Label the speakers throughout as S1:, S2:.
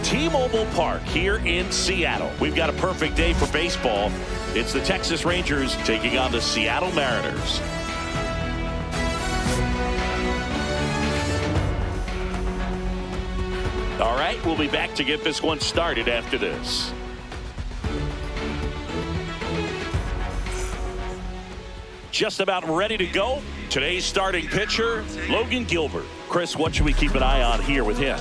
S1: T-Mobile Park here in Seattle. We've got a perfect day for baseball. It's the Texas Rangers taking on the Seattle Mariners. All right, we'll be back to get this one started after this. Just about ready to go. Today's starting pitcher, Logan Gilbert. Chris, what should we keep an eye on here with him?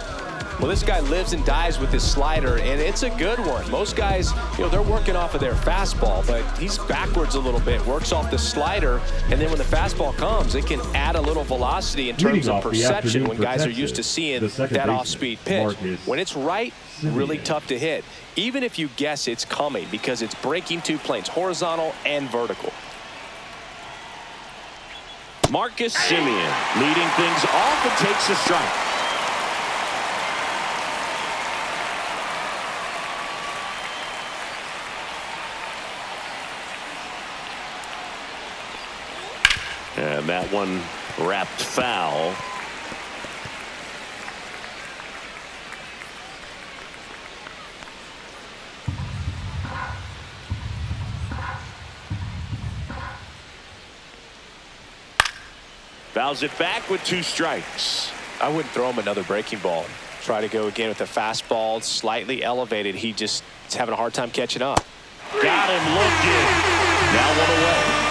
S2: Well, this guy lives and dies with his slider, and it's a good one. Most guys, they're working off of their fastball, but he's backwards a little bit, works off the slider, and then when the fastball comes, it can add a little velocity in terms of perception when guys are used to seeing that off-speed pitch. When it's right, really tough to hit, even if you guess it's coming, because it's breaking two planes, horizontal and vertical.
S1: Marcus Semien leading things off and takes a strike. And that one wrapped foul. Fouls it back with 2 strikes.
S2: I wouldn't throw him another breaking ball. Try to go again with the fastball, slightly elevated. He just is having a hard time catching up.
S1: Got him looking. Now one away.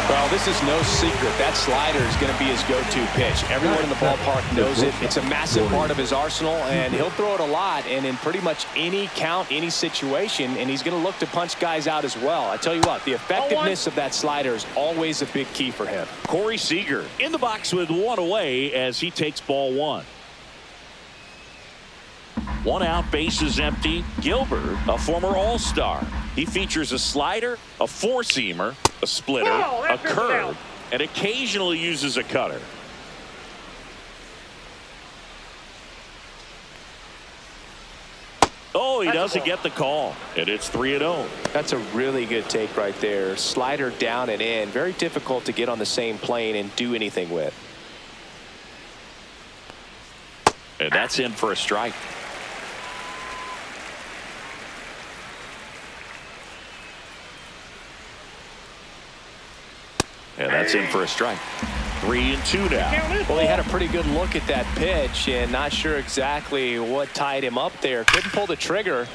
S2: Well, this is no secret. That slider is going to be his go-to pitch. Everyone in the ballpark knows it. It's a massive part of his arsenal, and he'll throw it a lot and in pretty much any count, any situation, and he's going to look to punch guys out as well. I tell you what, the effectiveness of that slider is always a big key for him.
S1: Corey Seager in the box with 1 away as he takes ball 1. 1 out, bases empty. Gilbert, a former All-Star. He features a slider, a 4-seamer, a splitter, a curve, and occasionally uses a cutter. Oh, he doesn't get the call, and it's 3-0.
S2: That's a really good take right there. Slider down and in. Very difficult to get on the same plane and do anything with.
S1: And that's in for a strike. And that's in for a strike. 3-2 now.
S2: Well, he had a pretty good look at that pitch and not sure exactly what tied him up there. Couldn't pull the trigger,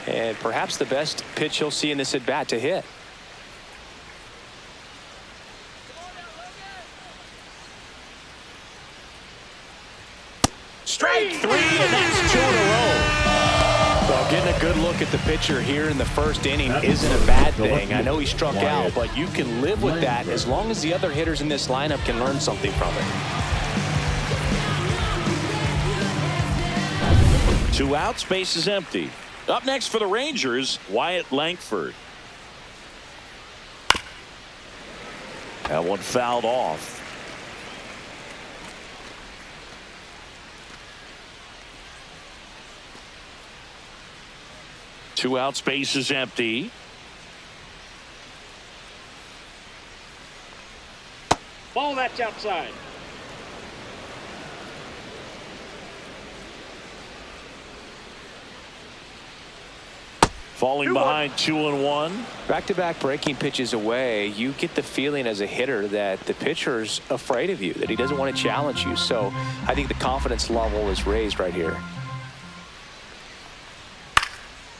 S2: and perhaps the best pitch he'll see in this at bat to hit.
S1: Strike 3, and that's 2 in a row.
S2: Well, getting a good look at the pitcher here in the first inning isn't a bad thing. I know he struck out, but you can live with that as long as the other hitters in this lineup can learn something from it.
S1: 2 outs, base is empty. Up next for the Rangers, Wyatt Langford. That one fouled off. Two out, space is empty.
S3: Ball, that's outside.
S1: Falling behind 2-1.
S2: Back-to-back breaking pitches away, you get the feeling as a hitter that the pitcher's afraid of you, that he doesn't want to challenge you. So I think the confidence level is raised right here.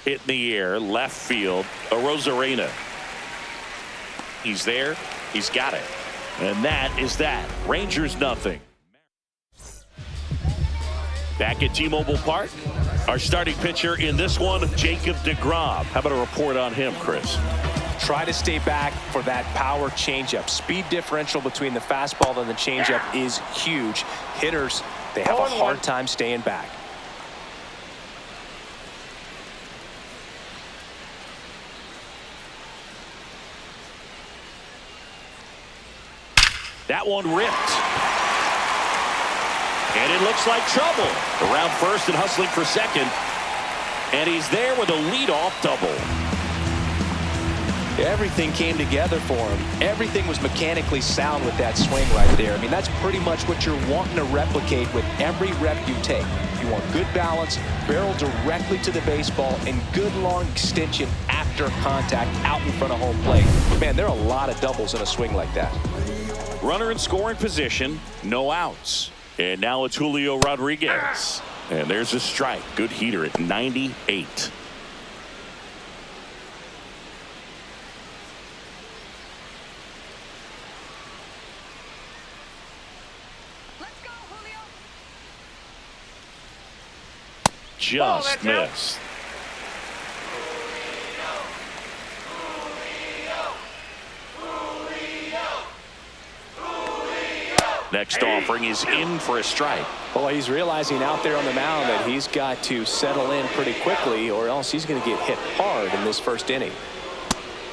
S1: Hit in the air, left field, Arozarena. He's there, he's got it. And that is that. Rangers nothing. Back at T-Mobile Park, our starting pitcher in this one, Jacob deGrom. How about a report on him, Chris?
S2: Try to stay back for that power changeup. Speed differential between the fastball and the changeup is huge. Hitters, they have a hard time staying back.
S1: That one ripped. And it looks like trouble. Around first and hustling for second. And he's there with a leadoff double.
S2: Everything came together for him. Everything was mechanically sound with that swing right there. I mean, that's pretty much what you're wanting to replicate with every rep you take. You want good balance, barrel directly to the baseball, and good long extension after contact out in front of home plate. Man, there are a lot of doubles in a swing like that.
S1: Runner in scoring position, no outs. And now it's Julio Rodriguez. And there's a strike. Good heater at 98. Just missed. Next offering is in for a strike.
S2: Well, he's realizing out there on the mound that he's got to settle in pretty quickly or else he's going to get hit hard in this first inning.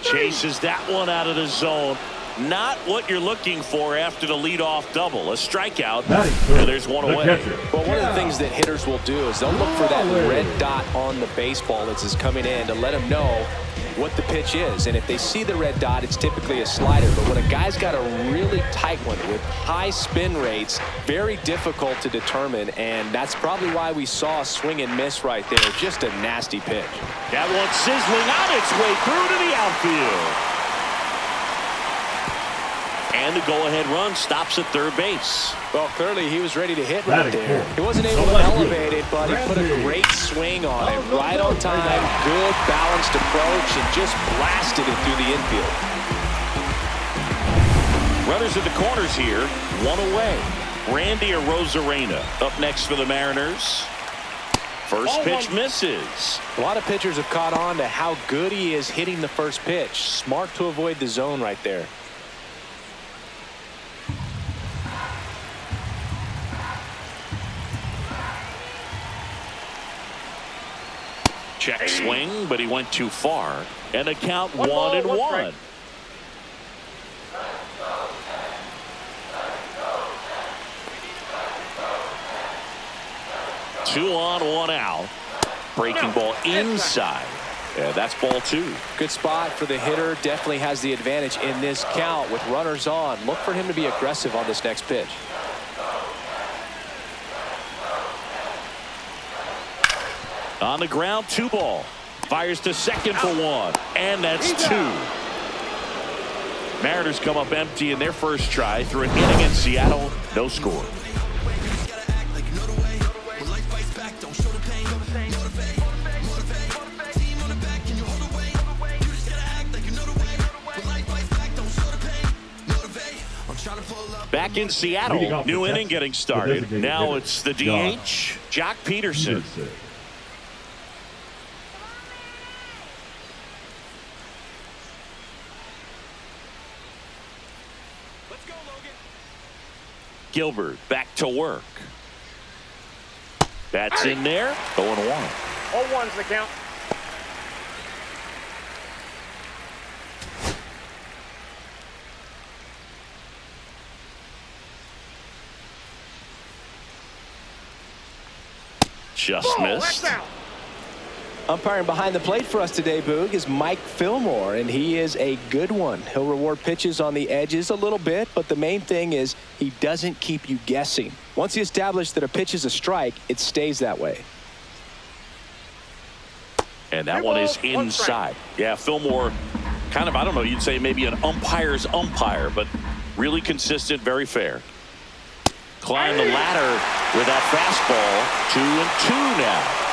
S1: Chases that one out of the zone. Not what you're looking for after the leadoff double. A strikeout, and there's one away.
S2: Well, one of the things that hitters will do is they'll look for that red dot on the baseball as it's coming in to let them know what the pitch is. And if they see the red dot, it's typically a slider. But when a guy's got a really tight one with high spin rates, very difficult to determine. And that's probably why we saw a swing and miss right there. Just a nasty pitch.
S1: That one sizzling on its way through to the outfield. And the go-ahead run stops at third base.
S2: Well, clearly he was ready to hit right there. He wasn't able to elevate it, but he put a great swing on it. Right on time, good balanced approach, and just blasted it through the infield.
S1: Runners at the corners here, one away. Randy Arozarena up next for the Mariners. First pitch misses.
S2: A lot of pitchers have caught on to how good he is hitting the first pitch. Smart to avoid the zone right there.
S1: Check swing, but he went too far. And a count 1-1. Two on, one out. Breaking ball inside. Yeah, that's ball two.
S2: Good spot for the hitter. Definitely has the advantage in this count with runners on. Look for him to be aggressive on this next pitch.
S1: On the ground, 2-ball. Fires to second for one. And that's two. Mariners come up empty in their first try through an inning in Seattle. No score. Back in Seattle, new inning getting started. Now it's the DH, Jock Peterson. Gilbert back to work. That's in there. 0-1.
S3: 0-1's the count.
S1: Just missed.
S2: Umpiring behind the plate for us today, Boog, is Mike Fillmore, and he is a good one. He'll reward pitches on the edges a little bit, but the main thing is he doesn't keep you guessing. Once he established that a pitch is a strike, it stays that way.
S1: And that one is inside. Yeah, Fillmore, kind of, I don't know, you'd say maybe an umpire's umpire, but really consistent, very fair. Climb the ladder with that fastball. 2-2 now.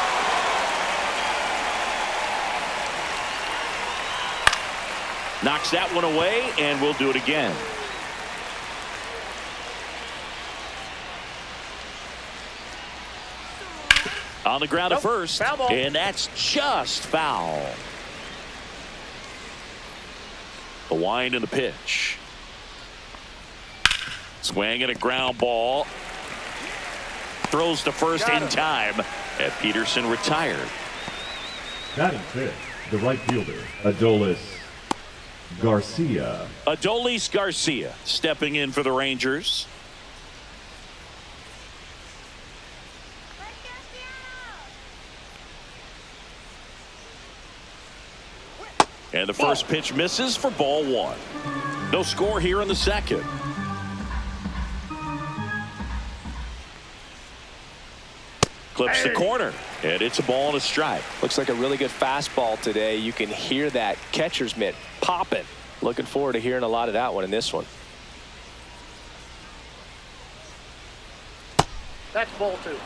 S1: Knocks that one away, and we'll do it again. On the ground at first, and that's just foul. The wind and the pitch. Swing and a ground ball. Throws to first in time, and Peterson retired.
S4: Batting fifth, the right fielder, Adolis Garcia.
S1: Adolis Garcia stepping in for the Rangers. And the first pitch misses for ball one. No score here in the second. Clips the corner, and it's a ball and a strike.
S2: Looks like a really good fastball today. You can hear that catcher's mitt popping. Looking forward to hearing a lot of that one in this one.
S3: That's ball 2.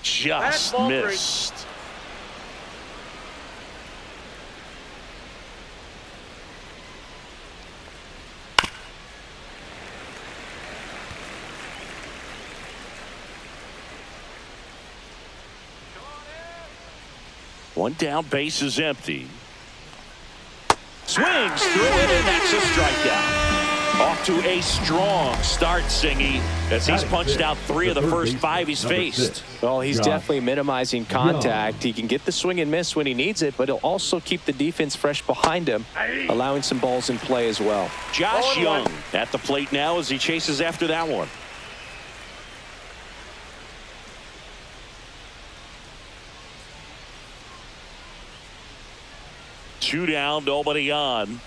S1: Just
S3: ball 3.
S1: missed. One down, base is empty. Swings through it, and that's a strikeout. Off to a strong start, Singy, as he's punched out 3 of the first 5 he's faced.
S2: Well, he's definitely minimizing contact. He can get the swing and miss when he needs it, but he'll also keep the defense fresh behind him, allowing some balls in play as well.
S1: Josh Young at the plate now as he chases after that one. Two down, nobody on.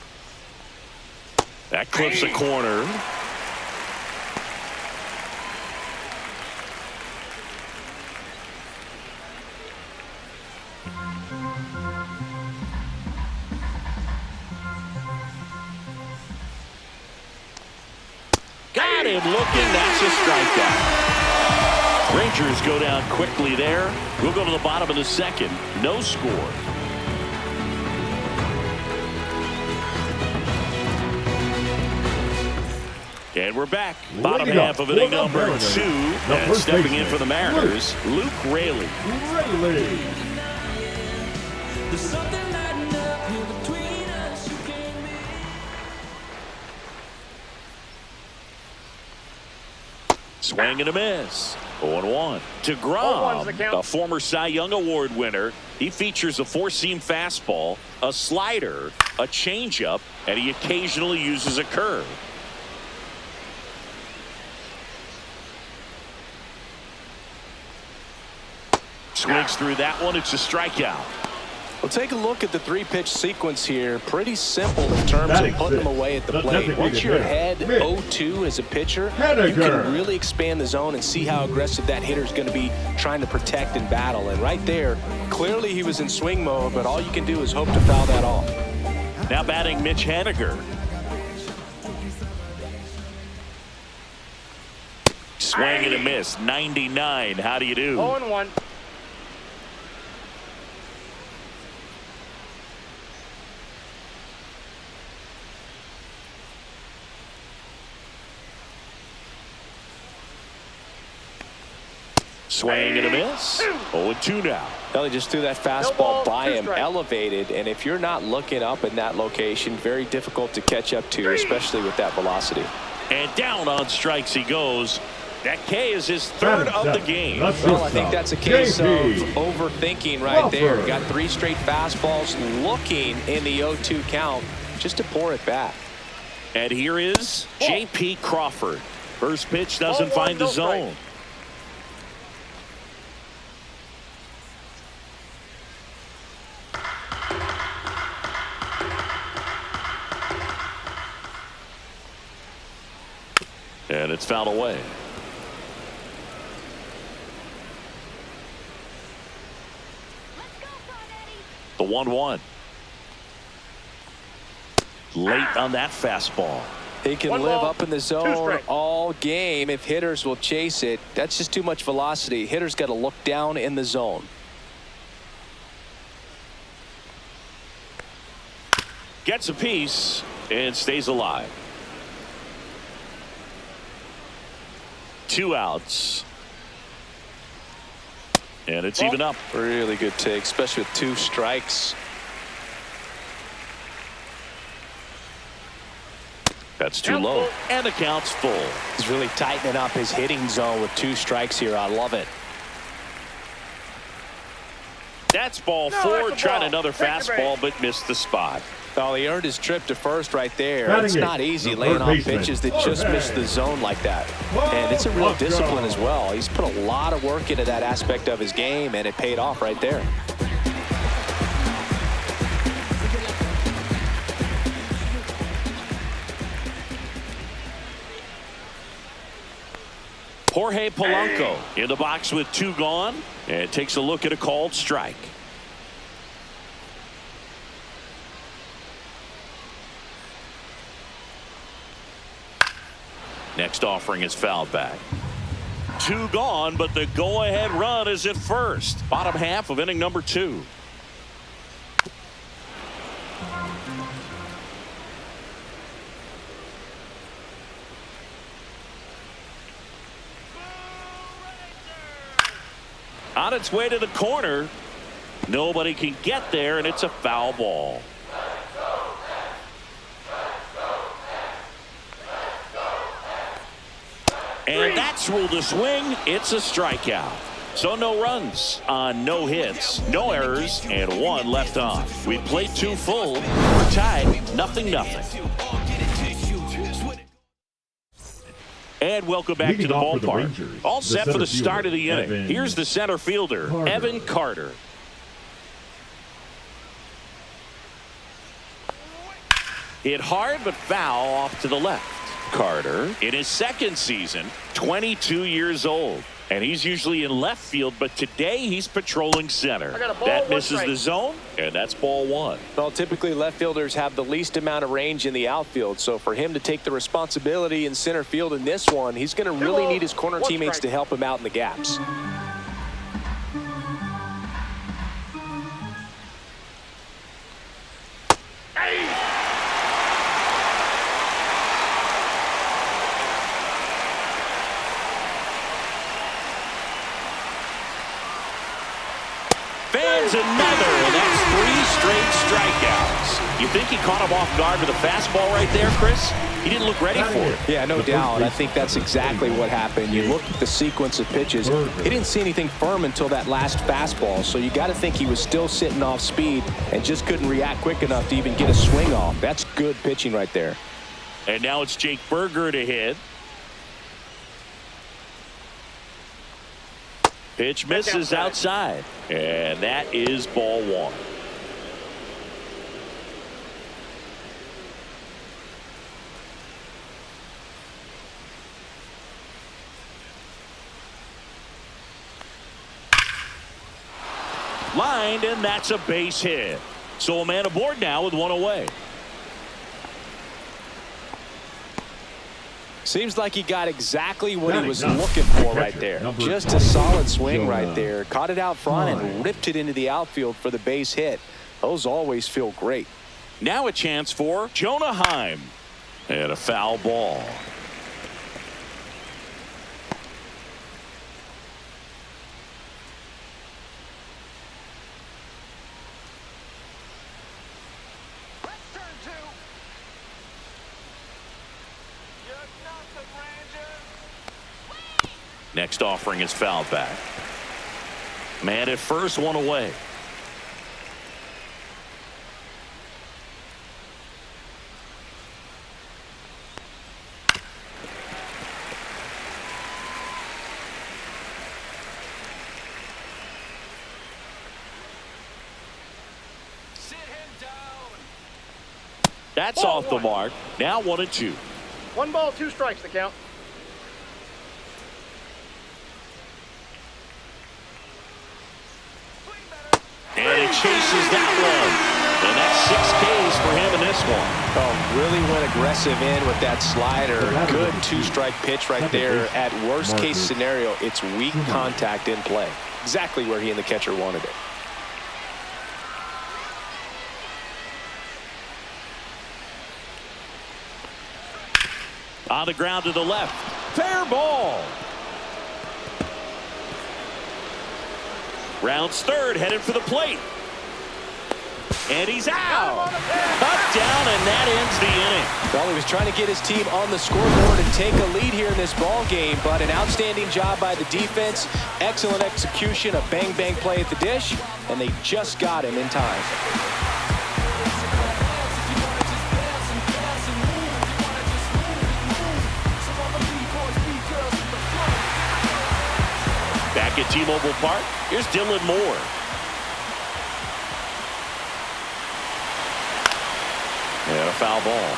S1: That clips the corner. Got him looking. That's a strikeout. Rangers go down quickly there. We'll go to the bottom of the second. No score. And we're back. Bottom half of inning number 2. And stepping in for the Mariners, Luke Raley. Swing and a miss. 0-1. DeGrom, a former Cy Young Award winner. He features a 4-seam fastball, a slider, a changeup, and he occasionally uses a curve. Swings through that one. It's a strikeout.
S2: Well, take a look at the 3-pitch sequence here. Pretty simple in terms of putting them away at the plate. Once you're ahead 0-2 as a pitcher, you can really expand the zone and see how aggressive that hitter is going to be trying to protect and battle. And right there, clearly he was in swing mode, but all you can do is hope to foul that off.
S1: Now batting Mitch Haniger. Swing and a miss. 99. How do you do?
S3: 0-1.
S1: Swing and a miss. 0-2 now.
S2: Well, he just threw that fastball by him, elevated, and if you're not looking up in that location, very difficult to catch up to, especially with that velocity.
S1: And down on strikes he goes. That K is his 3rd of the game.
S2: Well, I think that's a case of overthinking right there. Got 3 straight fastballs looking in the 0-2 count just to pour it back.
S1: And here is J.P. Crawford. First pitch doesn't find the zone. And it's fouled away. The 1-1. Late on that fastball.
S2: He can live up in the zone all game if hitters will chase it. That's just too much velocity. Hitters got to look down in the zone.
S1: Gets a piece and stays alive. 2 outs. And it's even up.
S2: Really good take, especially with 2 strikes.
S1: That's too low. And the count's full.
S2: He's really tightening up his hitting zone with 2 strikes here. I love it.
S1: That's ball 4. Tried another fastball, but missed the spot.
S2: Well, he earned his trip to first right there. It's not easy laying on pitches that just miss the zone like that. And it's a real discipline as well. He's put a lot of work into that aspect of his game, and it paid off right there.
S1: Jorge Polanco in the box with 2 gone, and takes a look at a called strike. Next offering is fouled back. 2 gone, but the go-ahead run is at first. Bottom half of inning number 2. On its way to the corner. Nobody can get there, and it's a foul ball. And that's ruled a swing. It's a strikeout. So no runs on no hits, no errors, and 1 left on. We played 2 full. We're tied 0-0. And welcome back to the ballpark. All set for the start of the inning. Here's the center fielder, Evan Carter. Hit hard but foul off to the left. Carter, in his 2nd season, 22 years old. And he's usually in left field, but today he's patrolling center. That misses the zone, and that's ball 1.
S2: Well, typically left fielders have the least amount of range in the outfield, so for him to take the responsibility in center field in this one, he's going to really need his corner teammates to help him out in the gaps.
S1: Fans another, and that's 3 straight strikeouts. You think he caught him off guard with a fastball right there, Chris? He didn't look ready for it.
S2: Yeah, no doubt. I think that's exactly what happened. You look at the sequence of pitches. He didn't see anything firm until that last fastball, so you got to think he was still sitting off speed and just couldn't react quick enough to even get a swing off. That's good pitching right there.
S1: And now it's Jake Berger to hit. Pitch misses outside, and that is ball 1. Lined, and that's a base hit. So a man aboard now with 1 away.
S2: Seems like he got exactly what he was looking for right there. Just a solid swing right there. Caught it out front and ripped it into the outfield for the base hit. Those always feel great.
S1: Now a chance for Jonah Heim. And a foul ball. Next offering is fouled back. Man at first, 1 away. That's off the mark. Now 1-2.
S3: 1 ball, 2 strikes the count.
S1: And he chases that one. And that's 6 Ks for him in this one.
S2: Oh, really went aggressive in with that slider. Good 2-strike pitch right there. At worst case scenario, it's weak contact in play. Exactly where he and the catcher wanted it.
S1: On the ground to the left. Fair ball. Rounds third, headed for the plate. And he's out. Cut down, and that ends the inning.
S2: Well, he was trying to get his team on the scoreboard and take a lead here in this ball game, but an outstanding job by the defense, excellent execution, a bang-bang play at the dish, and they just got him in time.
S1: Back at T-Mobile Park, here's Dylan Moore. And a foul ball.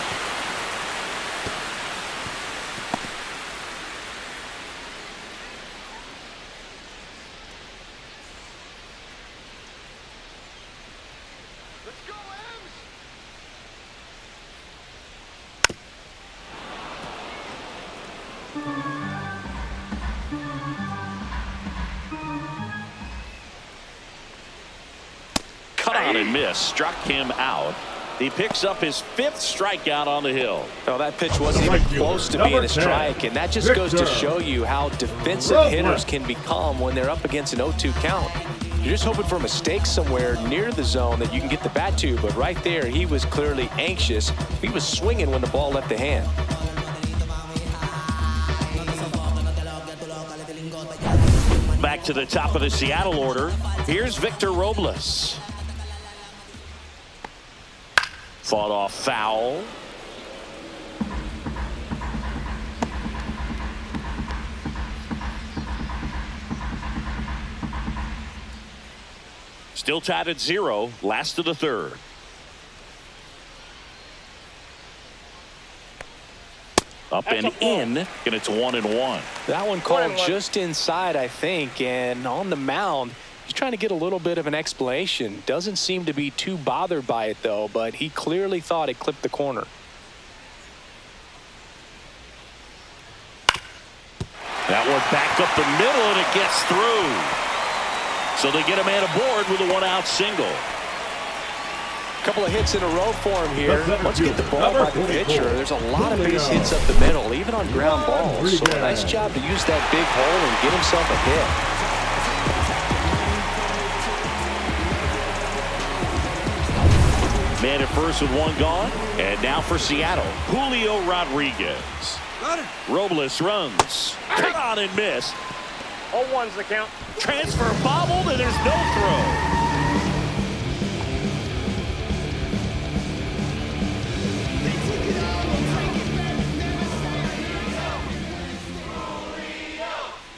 S1: Cut on and miss. Struck him out. He picks up his 5th strikeout on the hill.
S2: Well, that pitch wasn't even close to being a strike, and that just goes to show you how defensive hitters can become when they're up against an 0-2 count. You're just hoping for a mistake somewhere near the zone that you can get the bat to, but right there, he was clearly anxious. He was swinging when the ball left the hand.
S1: Back to the top of the Seattle order. Here's Victor Robles. Fought off foul. Still tied at 0. Last of the 3rd. Up and in, and it's 1-1.
S2: That one called just inside, I think, and on the mound, he's trying to get a little bit of an explanation. Doesn't seem to be too bothered by it, though, but he clearly thought it clipped the corner.
S1: That one back up the middle, and it gets through. So they get a man aboard with a 1-out single.
S2: Couple of hits in a row for him here. Once you get the ball by the pitcher, there's a lot of base hits up the middle, even on ground balls. So nice job to use that big hole and get himself a hit.
S1: Man at first with 1 gone. And now for Seattle, Julio Rodriguez. Robles runs. Cut on and miss.
S3: 0-1's the count.
S1: Transfer bobbled, and there's no throw.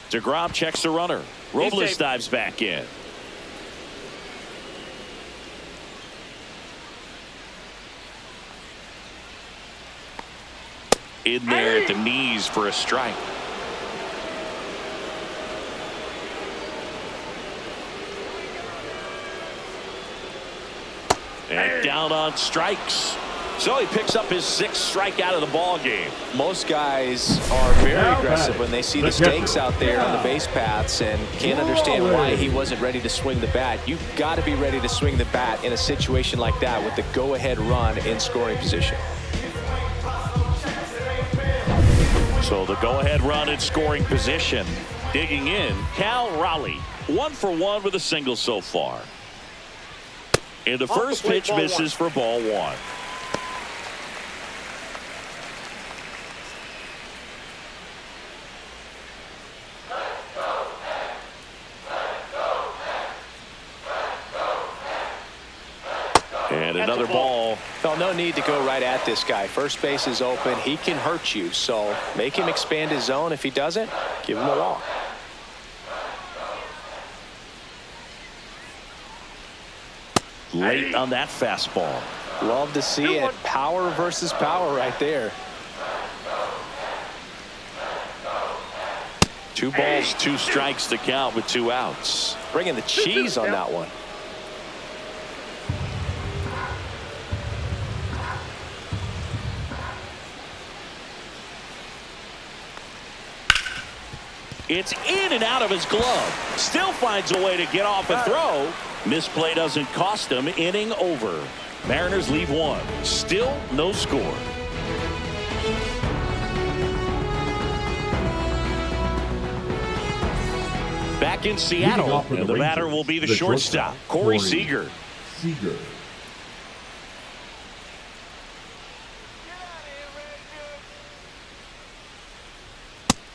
S1: DeGrom checks the runner. Robles dives back in. In there at the knees for a strike. And down on strikes. So he picks up his 6th strikeout of the ball game.
S2: Most guys are very aggressive when they see the stakes out there on the base paths and can't understand why he wasn't ready to swing the bat. You've got to be ready to swing the bat in a situation like that with the go-ahead run in scoring position.
S1: So the go-ahead run in scoring position. Digging in, Cal Raleigh. 1 for 1 with a single so far. And the first pitch misses for ball 1. And another ball.
S2: Well, no need to go right at this guy. First base is open. He can hurt you. So make him expand his zone. If he doesn't, give him a walk.
S1: Late on that fastball.
S2: Love to see it. Power versus power right there.
S1: 2 balls, 2 strikes to count with 2 outs.
S2: Bringing the cheese on that one.
S1: It's in and out of his glove. Still finds a way to get off a throw. Misplay doesn't cost him. Inning over. Mariners leave 1. Still no score. Back in Seattle, and the batter will be the shortstop, Corey Seager.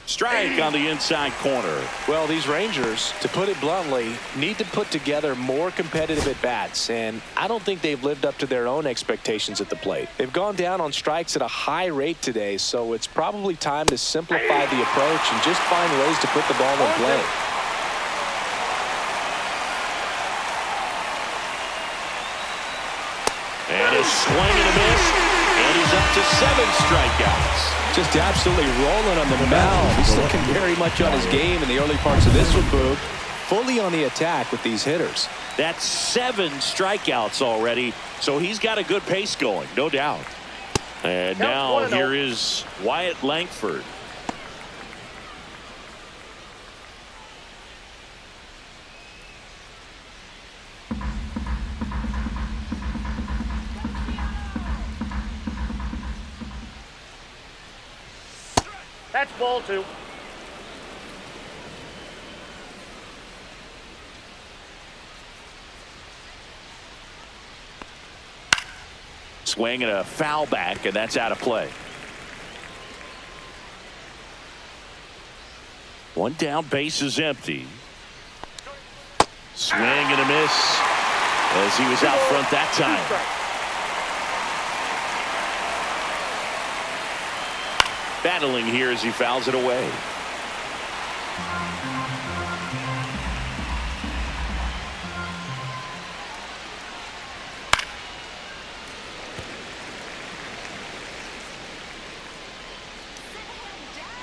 S1: Strike on the inside corner.
S2: Well, these Rangers, to put it bluntly, need to put together more competitive at-bats, and I don't think they've lived up to their own expectations at the plate. They've gone down on strikes at a high rate today, so it's probably time to simplify the approach and just find ways to put the ball in play.
S1: And a swing and a miss, and he's up to 7 strikeouts.
S2: Just absolutely rolling on the mound. He's looking very much on his game in the early parts of this one, Boog. Fully on the attack with these hitters.
S1: That's 7 strikeouts already, so he's got a good pace going, no doubt. And now here is Wyatt Langford.
S3: That's ball 2.
S1: Swing and a foul back, and that's out of play. One down, base is empty. Swing and a miss as he was out front that time. Battling here as he fouls it away.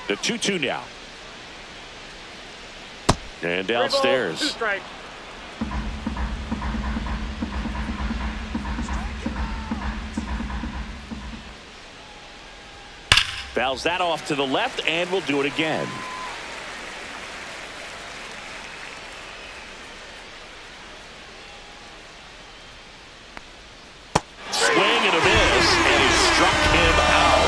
S1: The 2-2 now. And downstairs.
S3: 2 strikes.
S1: Fouls that off to the left, and we'll do it again. Swing and a miss, and he struck him out.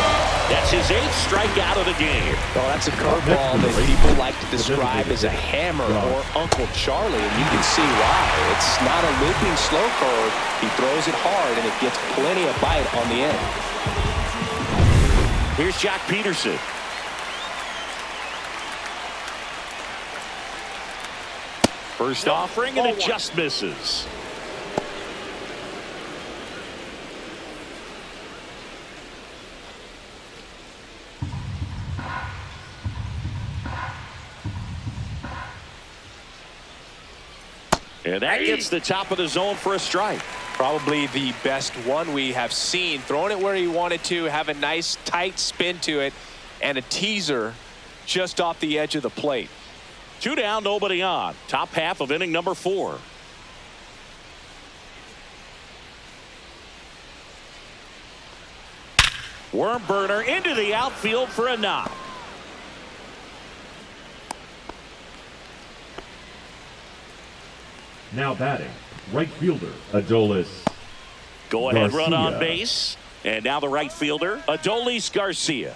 S1: That's his 8th strikeout of the game.
S2: Well, that's a curveball that people like to describe as a hammer or Uncle Charlie, and you can see why. It's not a looping slow curve. He throws it hard, and it gets plenty of bite on the end.
S1: Here's Jack Peterson. First offering, and it just misses. And that gets the top of the zone for a strike.
S2: Probably the best one we have seen. Throwing it where he wanted to, have a nice tight spin to it, and a teaser just off the edge of the plate.
S1: 2 down, nobody on. Top half of inning number 4. Worm burner into the outfield for a knock.
S4: Now batting, right fielder, Adolis
S1: Go ahead
S4: Garcia.
S1: run on base. And now the right fielder, Adolis Garcia.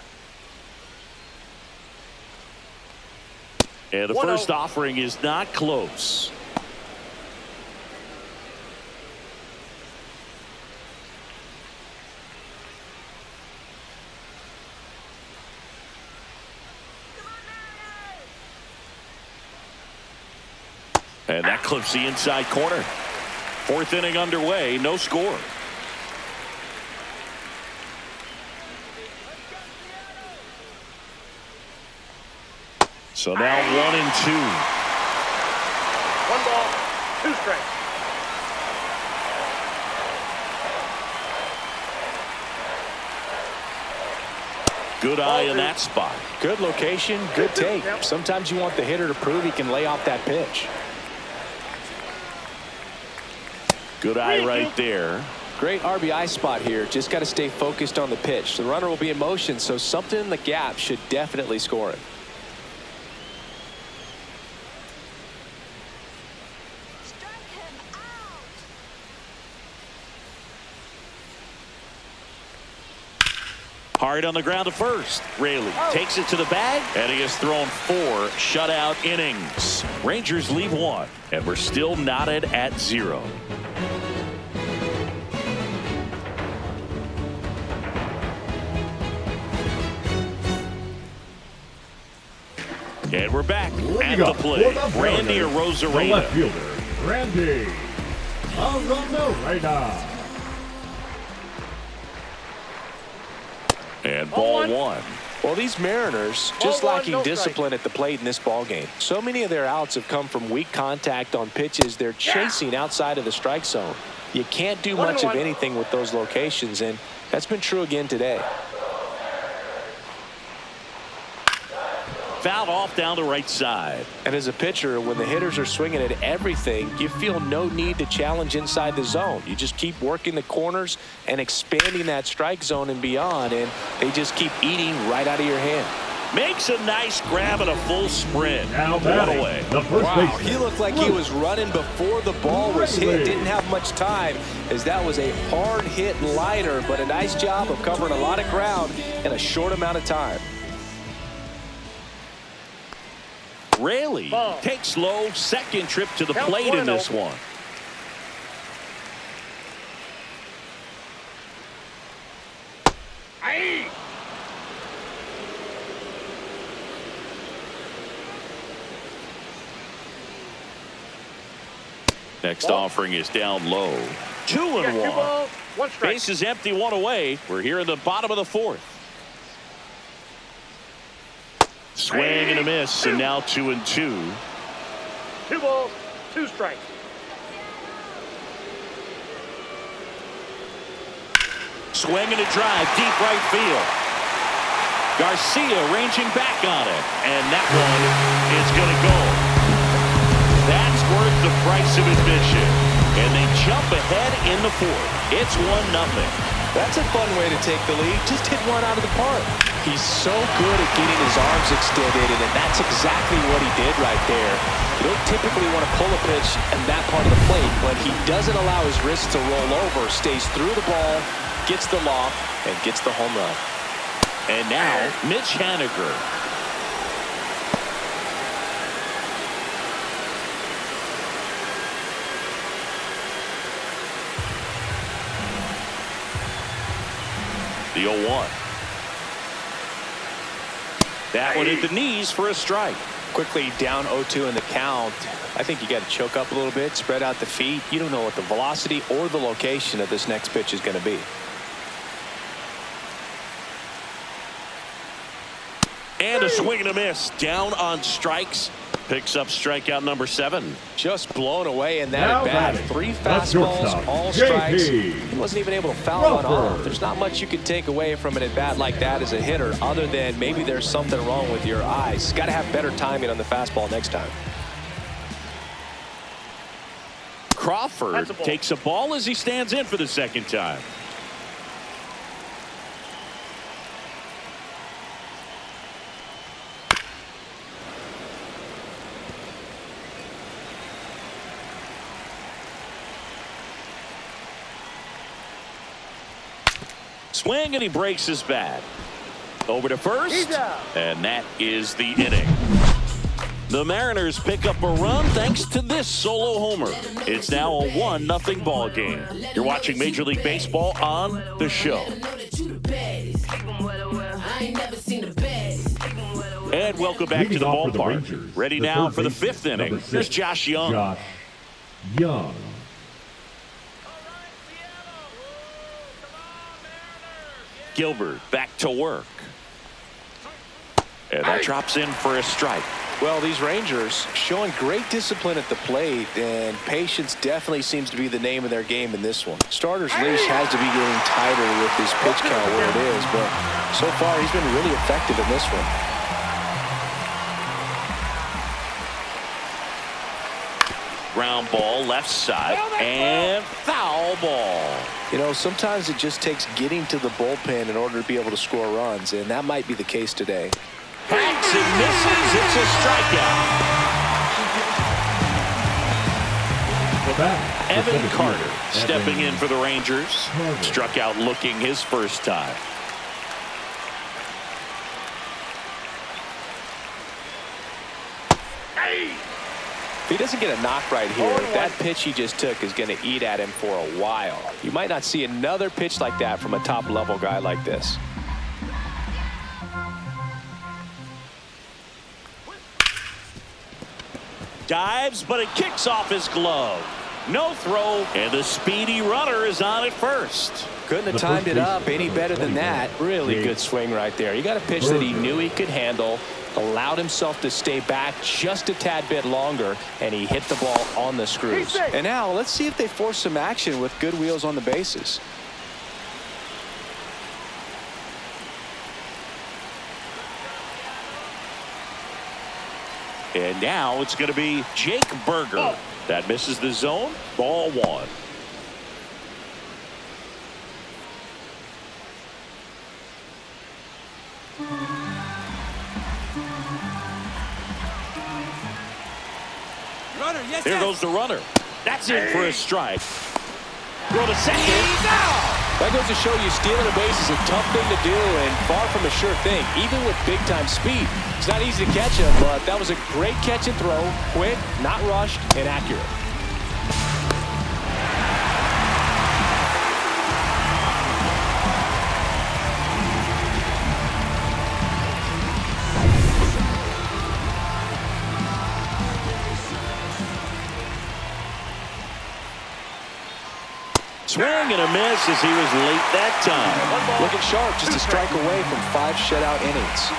S1: And the
S3: 1-0.
S1: first offering is not close. And that clips the inside corner. 4th inning underway, no score. So now 1-2.
S3: 1 ball, 2 strikes.
S1: Good eye in that spot.
S2: Good location, good take. Sometimes you want the hitter to prove he can lay off that pitch.
S1: Good eye right there.
S2: Great RBI spot here. Just got to stay focused on the pitch. The runner will be in motion, so something in the gap should definitely score him.
S1: Hard on the ground to first. Raley takes it to the bag, and he has thrown 4 shutout innings. Rangers leave 1, and we're still knotted at 0. And we're back at the plate. Randy Arozarena.
S4: The left fielder, Randy Arozarena.
S1: And ball 1.
S2: Well, these Mariners just
S3: Ball 1,
S2: lacking
S3: no
S2: discipline at the plate in this ballgame. So many of their outs have come from weak contact on pitches they're chasing outside of the strike zone. You can't do much of anything with those locations, and that's been true again today.
S1: Fouled off down the right side.
S2: And as a pitcher, when the hitters are swinging at everything, you feel no need to challenge inside the zone. You just keep working the corners and expanding that strike zone and beyond, and they just keep eating right out of your hand.
S1: Makes a nice grab and a full sprint.
S4: Now
S1: One
S4: batting,
S1: away.
S4: the first
S2: Wow,
S4: baseman.
S2: he looked like he was running before the ball was hit. Didn't have much time, as that was a hard hit liner, but a nice job of covering a lot of ground in a short amount of time.
S1: Raley
S3: Ball.
S1: takes low, second trip to the
S3: Count
S1: plate in
S3: 1-0.
S1: this one.
S3: Aye.
S1: Next
S3: Ball.
S1: offering is down low.
S3: You got 2
S1: 2-1.
S3: balls, 1 strike.
S1: Base is empty, 1 away. We're here in the bottom of the 4th. Swing and a miss, and now 2-2.
S3: 2 balls, 2 strikes.
S1: Swing and a drive, deep right field. Garcia ranging back on it, and that one is going to go. That's worth the price of admission, and they jump ahead in the 4th. It's 1-0.
S2: That's a fun way to take the lead. Just hit one out of the park. He's so good at getting his arms extended, and that's exactly what he did right there. You don't typically want to pull a pitch in that part of the plate, but he doesn't allow his wrist to roll over, stays through the ball, gets the loft, and gets the home run.
S1: And now, Mitch Haniger. The 0-1. That one hit the knees for a strike.
S2: Quickly down 0-2 in the count. I think you got to choke up a little bit, spread out the feet. You don't know what the velocity or the location of this next pitch is going to be.
S1: And a swing and a miss. Down on strikes. Picks up strikeout number 7.
S2: Just blown away in that
S4: Now
S2: at bat.
S4: batting,
S2: 3
S4: the
S2: fastballs,
S4: shortstop,
S2: all
S4: JP.
S2: strikes. He wasn't even able to foul one off.
S4: Crawford.
S2: There's not much you can take away from an at bat like that as a hitter, other than maybe there's something wrong with your eyes. Got to have better timing on the fastball next time.
S1: Crawford
S3: That's a ball.
S1: takes a ball as he stands in for the second time. Swing, and he breaks his bat. Over to first,
S3: He's out.
S1: and that is the inning. The Mariners pick up a run thanks to this solo homer. It's now a 1-0 ball game. You're watching Major League Baseball on The Show. And welcome back to
S4: Leading
S1: the
S4: off for the
S1: ballpark.
S4: Rangers,
S1: Ready
S4: the
S1: now
S4: third
S1: for the
S4: baseman,
S1: 5th inning.
S4: number 6,
S1: Here's Josh Young.
S4: Josh Young.
S1: Gilbert back to work. And that drops in for a strike.
S2: Well, these Rangers showing great discipline at the plate, and patience definitely seems to be the name of their game in this one. Starter's leash has to be getting tighter with his pitch count where it is, but so far he's been really effective in this one.
S1: Ground ball left side and foul ball.
S2: You know, sometimes it just takes getting to the bullpen in order to be able to score runs, and that might be the case today.
S1: Hacks and misses. It's a strikeout.
S4: The bat,
S1: Evan
S4: the 17th,
S1: Carter stepping in
S4: Evan
S1: for the Rangers.
S4: Carter.
S1: Struck out looking his first time.
S2: If he doesn't get a knock right here, that pitch he just took is going to eat at him for a while. You might not see another pitch like that from a top-level guy like this.
S1: Dives, but it kicks off his glove. No throw, and the speedy runner is on at first.
S2: Couldn't have
S4: The
S2: timed
S4: first
S2: it up
S4: baseman,
S2: any better than that. Really
S4: Jake
S2: good swing right there. You got a pitch that he
S4: Burger.
S2: knew he could handle, allowed himself to stay back just a tad bit longer, and he hit the ball on the screws. And now let's see if they force some action with good wheels on the bases.
S1: And now it's going to be Jake Burger. That misses the zone. Ball 1. There goes the runner. That's in for a strike. Throw to second.
S2: That goes to show you stealing a base is a tough thing to do and far from a sure thing, even with big-time speed. It's not easy to catch him, but that was a great catch and throw. Quick, not rushed, and accurate.
S1: Swing and a miss as he was late that time.
S2: Looking sharp, just a strike away from 5 shutout innings.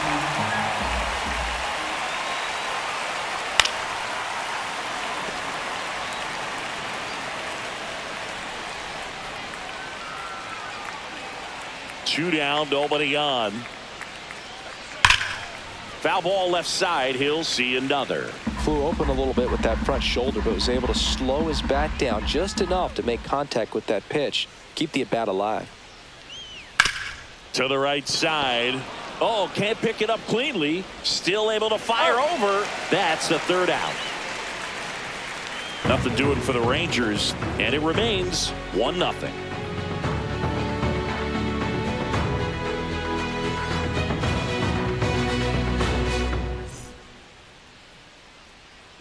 S1: Two down, nobody on. Foul ball left side. He'll see another.
S2: Flew open a little bit with that front shoulder, but was able to slow his bat down just enough to make contact with that pitch. Keep the at-bat alive.
S1: To the right side. Oh, can't pick it up cleanly. Still able to fire over. That's the third out. Nothing doing for the Rangers, and it remains 1-0.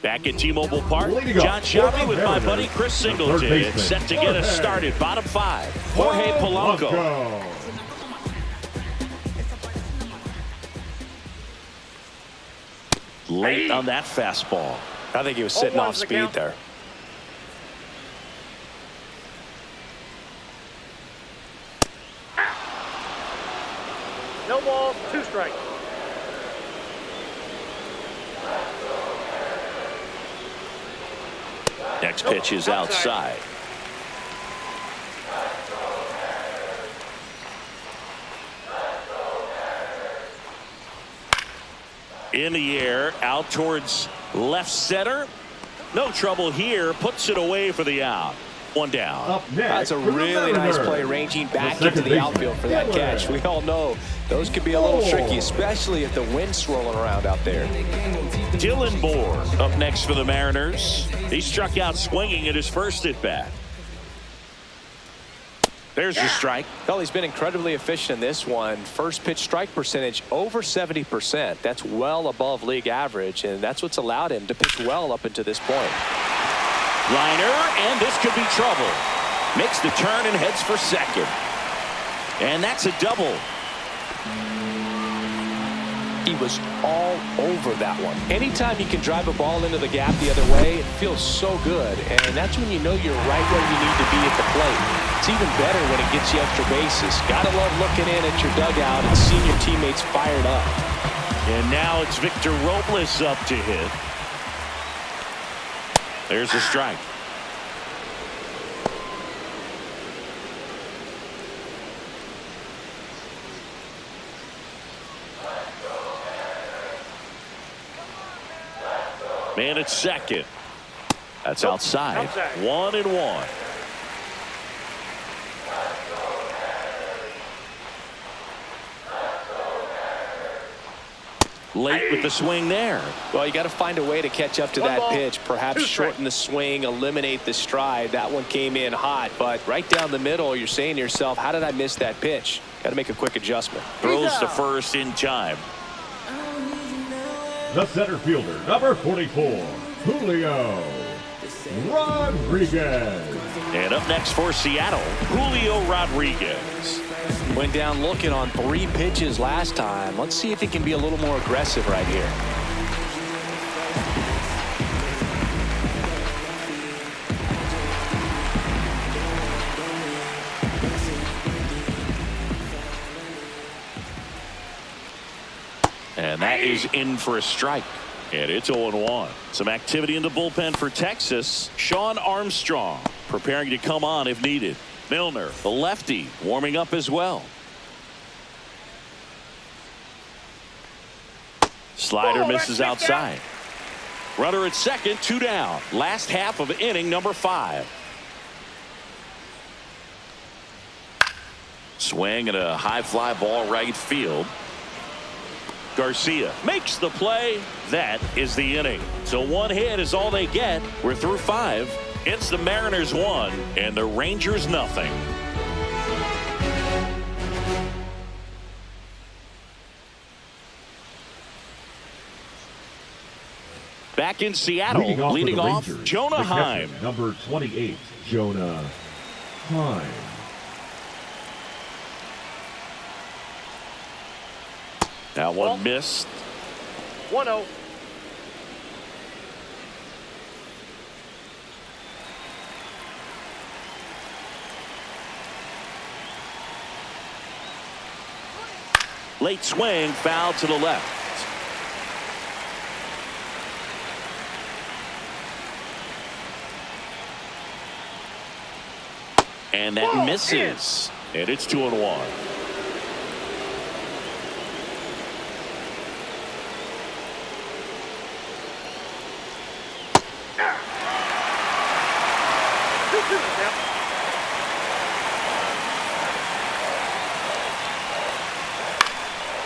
S1: Back at T-Mobile Park, John Shelby with my buddy Chris Singleton. It's set to get us started. Bottom 5, Jorge Polanco. Late on that fastball.
S2: I think he was sitting off speed there.
S3: No balls, 2 strikes.
S1: Next pitch is outside. In the air, out towards left center. No trouble here. Puts it away for the out. 1 down.
S4: Up next,
S2: that's a really nice play, ranging back into the outfield for that catch. We all know those could be a little tricky, especially if the wind's swirling around out there.
S1: Dylan Moore up next for the Mariners. He struck out swinging at his first at bat. There's the strike.
S2: Well, he's been incredibly efficient in this one. First pitch strike percentage over 70%. That's well above league average, and that's what's allowed him to pitch well up until this point.
S1: Liner, and this could be trouble. Makes the turn and heads for second. And that's a double.
S2: He was all over that one. Anytime you can drive a ball into the gap the other way, it feels so good. And that's when you know you're right where you need to be at the plate. It's even better when it gets you extra bases. Gotta love looking in at your dugout and seeing your teammates fired up.
S1: And now it's Victor Robles up to hit. There's a strike. Man at second. That's outside. 1-1. Late with the swing there.
S2: Well, you got to find a way to catch up to that pitch. Perhaps shorten the swing, eliminate the stride. That one came in hot, but right down the middle, you're saying to yourself, how did I miss that pitch? Got to make a quick adjustment.
S1: Throws to first in time.
S4: The center fielder, number 44, Julio Rodriguez.
S1: And up next for Seattle, Julio Rodriguez.
S2: Went down looking on 3 pitches last time. Let's see if he can be a little more aggressive right here.
S1: And that is in for a strike. And it's 0-1. Some activity in the bullpen for Texas. Sean Armstrong preparing to come on if needed. Milner, the lefty, warming up as well. Slider misses outside. Runner at second, 2 down. Last half of inning number 5. Swing and a high fly ball right field. Garcia makes the play. That is the inning. So 1 hit is all they get. We're through 5. It's the Mariners 1 and the Rangers nothing. Back in Seattle, leading off,
S4: Rangers,
S1: Jonah
S4: the catcher,
S1: Heim.
S4: number 28, Jonah Heim.
S1: That one missed.
S3: 1-0.
S1: Late swing, foul to the left. And that misses. And it's 2-1.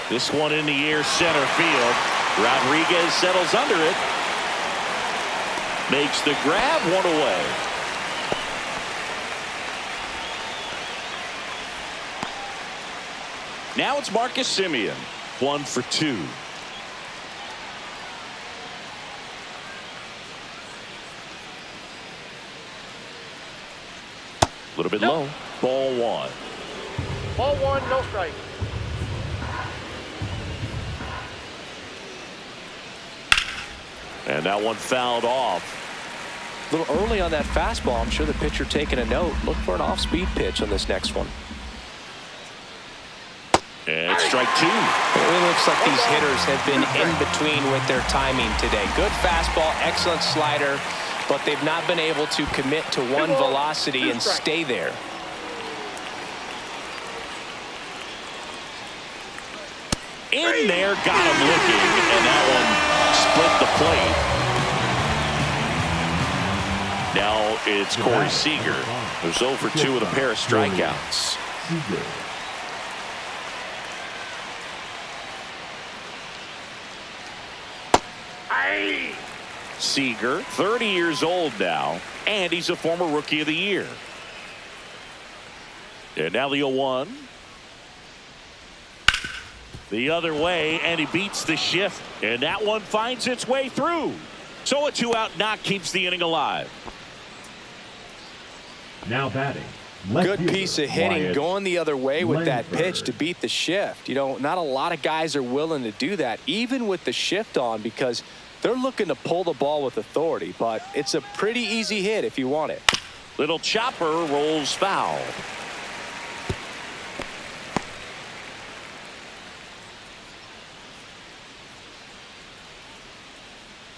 S1: This one in the air, center field. Rodriguez settles under it. Makes the grab, one away. Now it's Marcus Semien, 1 for 2. A little bit low. Ball 1.
S3: Ball 1, no strike.
S1: And that one fouled off.
S2: A little early on that fastball. I'm sure the pitcher taking a note. Look for an off-speed pitch on this next one.
S1: And it's strike 2.
S2: It looks like these hitters have been in between with their timing today. Good fastball, excellent slider, but they've not been able to commit to one velocity and stay there.
S1: In there, got him looking, and that one split the plate. Now it's Corey Seager, who's 0 for 2 with a pair of strikeouts. Seager, 30 years old now, and he's a former Rookie of the Year. And now the 0-1. The other way, and he beats the shift, and that one finds its way through. So a 2-out knock keeps the inning alive.
S4: Now batting.
S2: Good piece of hitting,
S4: Wyatt
S2: going the other way with that
S4: Langford.
S2: pitch to beat the shift. You know, not a lot of guys are willing to do that, even with the shift on, because they're looking to pull the ball with authority, but it's a pretty easy hit if you want it.
S1: Little chopper rolls foul.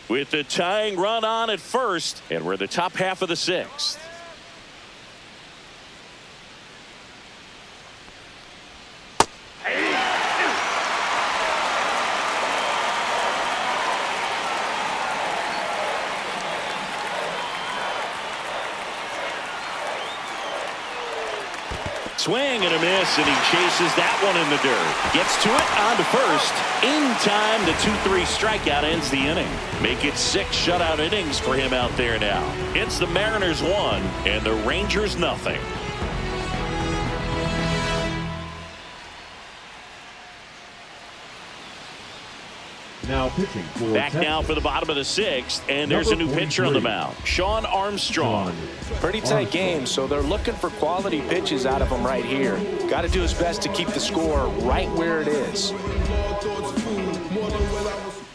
S1: With the tying run on at first, and we're in the top half of the 6th. Swing and a miss, and he chases that one in the dirt. Gets to it, on to first. In time, the 2-3 strikeout ends the inning. Make it 6 shutout innings for him out there now. It's the Mariners 1 and the Rangers nothing.
S4: Now pitching for
S1: Back
S4: Texas.
S1: now for the bottom of the 6th, and there's a new pitcher on the mound, Sean Armstrong.
S2: Pretty tight game, so they're looking for quality pitches out of him right here. Got to do his best to keep the score right where it is.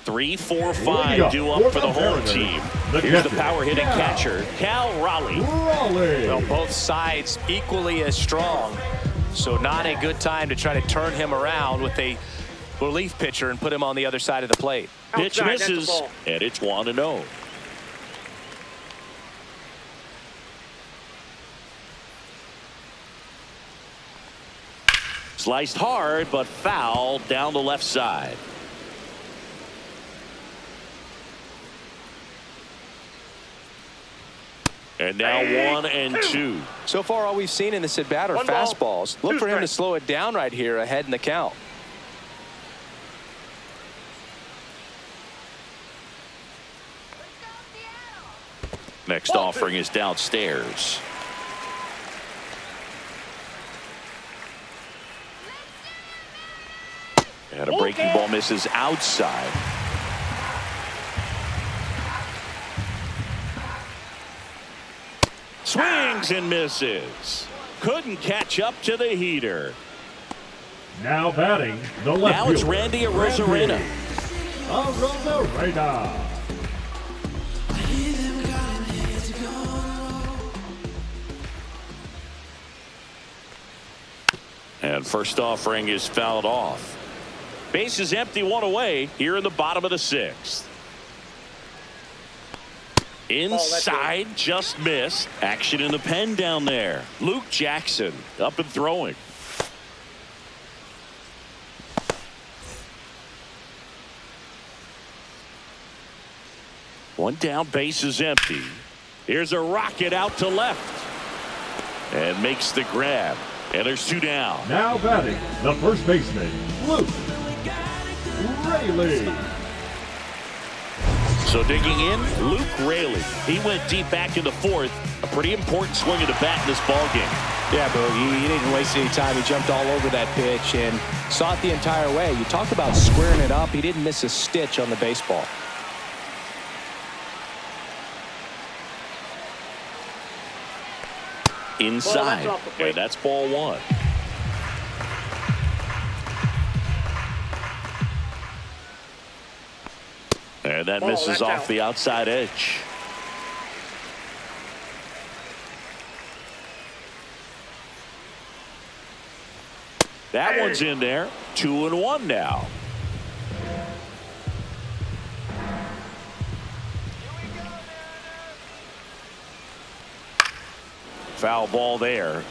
S1: 3, 4, 5 due up for the home team. Here's the power hitting catcher, Cal Raleigh.
S2: Well, both sides equally as strong, so not a good time to try to turn him around with a relief pitcher and put him on the other side of the plate.
S1: Pitch
S3: Outside, that's the
S1: misses,
S3: ball.
S1: and it's 1-0. Sliced hard, but foul down the left side. And now 1-2.
S2: So far, all we've seen in this at bat are
S3: One ball,
S2: fastballs. Look
S3: two
S2: for him to
S3: strikes.
S2: slow it down right here ahead in the count.
S1: Next offering is downstairs. And a breaking ball misses outside. Swings and misses. Couldn't catch up to the heater.
S4: Now batting, the left
S1: Now it's
S4: fielder,
S1: Randy Arozarena.
S4: Arozarena.
S1: And first offering is fouled off. Base is empty, one away here in the bottom of the 6th. Inside, just missed. Action in the pen down there. Luke Jackson up and throwing. One down, base is empty. Here's a rocket out to left. And makes the grab. And there's 2 down.
S4: Now batting, the first baseman, Luke Raley.
S1: So digging in, Luke Raley. He went deep back in the 4th. A pretty important swing of the bat in this ball game.
S2: Yeah, Boogie, he didn't waste any time. He jumped all over that pitch and saw it the entire way. You talk about squaring it up. He didn't miss a stitch on the baseball.
S1: Inside.
S3: Ball, that's off the plate.
S1: And that's ball 1. And that
S3: Ball,
S1: misses
S3: that's
S1: off
S3: out.
S1: the outside edge. That one's in there. 2-1 now. Foul ball there.